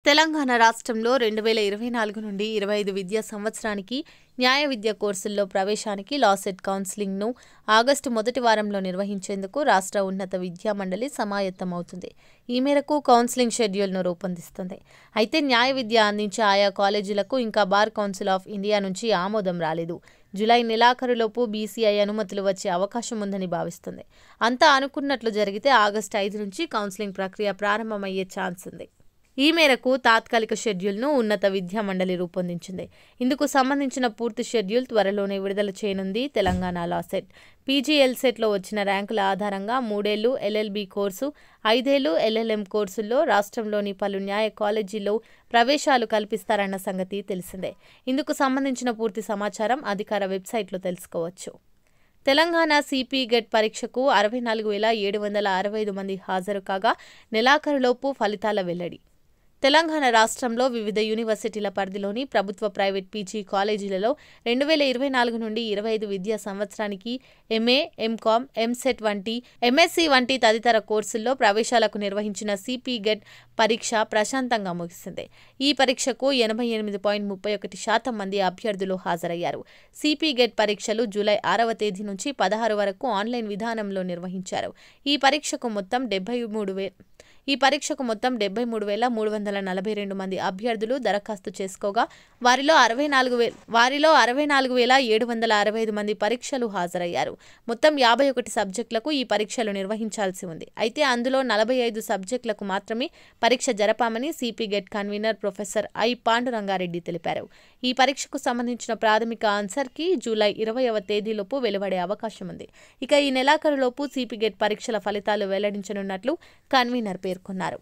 తెలంగాణ రాష్ట్రంలో 2024 నుండి 25 విద్యా సంవత్సరానికి న్యాయ విద్య కోర్సుల్లో ప్రవేశానికి లాసెట్ కౌన్సిలింగ్ను ఆగస్టు మొదటి వారంలో నిర్వహించేందుకు రాష్ట్ర ఉన్నత విద్యా మండలి సమాయత్తమవుతుంది. ఈ మేరకు కౌన్సిలింగ్ షెడ్యూల్ను రూపొందిస్తుంది. అయితే న్యాయ విద్య అందించే ఆయా కాలేజీలకు ఇంకా బార్ కౌన్సిల్ ఆఫ్ ఇండియా నుంచి ఆమోదం రాలేదు. జూలై నెలాఖరులోపు బీసీఐ అనుమతులు వచ్చే అవకాశం ఉందని భావిస్తుంది. అంతా అనుకున్నట్లు జరిగితే ఆగస్టు 5 నుంచి కౌన్సిలింగ్ ప్రక్రియ ప్రారంభమయ్యే ఛాన్స్ ఉంది. ఈ మేరకు తాత్కాలిక షెడ్యూల్ను ఉన్నత విద్యా మండలి రూపొందించింది. ఇందుకు సంబంధించిన పూర్తి షెడ్యూల్ త్వరలోనే విడుదల చేయనుంది తెలంగాణ లాసెట్. పీజీఎల్సెట్లో వచ్చిన ర్యాంకుల ఆధారంగా 3 ఏళ్లు ఎల్ఎల్బీ కోర్సు, 5 ఏళ్లు ఎల్ఎల్ఎం కోర్సుల్లో రాష్ట్రంలోని పలు న్యాయ కాలేజీల్లో ప్రవేశాలు కల్పిస్తారన్న సంగతి తెలిసిందే. ఇందుకు సంబంధించిన పూర్తి సమాచారం అధికార వెబ్సైట్లో తెలుసుకోవచ్చు. తెలంగాణ సిపి గెట్ పరీక్షకు 64,765 మంది హాజరు కాగా నెలాఖరులోపు ఫలితాల వెల్లడి. తెలంగాణ రాష్ట్రంలో వివిధ యూనివర్సిటీల పరిధిలోని ప్రభుత్వ ప్రైవేట్ పీజీ కాలేజీలలో 2024 నుండి 25 విద్యా సంవత్సరానికి ఎంఏ, ఎంకామ్, ఎంసెట్ వంటి ఎంఎస్సీ వంటి తదితర కోర్సుల్లో ప్రవేశాలకు నిర్వహించిన సిపి గెట్ పరీక్ష ప్రశాంతంగా ముగిసింది. ఈ పరీక్షకు 88.31% మంది అభ్యర్థులు హాజరయ్యారు. సిపి గెట్ పరీక్షలు జూలై 6వ తేదీ నుంచి 16 వరకు ఆన్లైన్ విధానంలో నిర్వహించారు. ఈ పరీక్షకు మొత్తం 73,342 మంది అభ్యర్థులు దరఖాస్తు చేసుకోగా వారిలో 64,765 మంది పరీక్షలు హాజరయ్యారు. మొత్తం 51 సబ్జెక్టులకు ఈ పరీక్షలు నిర్వహించాల్సి ఉంది. అయితే అందులో 45 సబ్జెక్టులకు మాత్రమే పరీక్ష జరపామని CPGET convener professor I Pandurangareddy తెలిపారు. ఈ పరీక్షకు సంబంధించిన ప్రాథమిక ఆన్సర్ కి జూలై 20వ తేదీలోపు వెలువడే అవకాశం ఉంది. ఇక ఈ నెలాఖరులోపు సిపి గెట్ పరీక్షల ఫలితాలు వెల్లడించనున్నట్లు కన్వీనర్ పేర్కొన్నారు.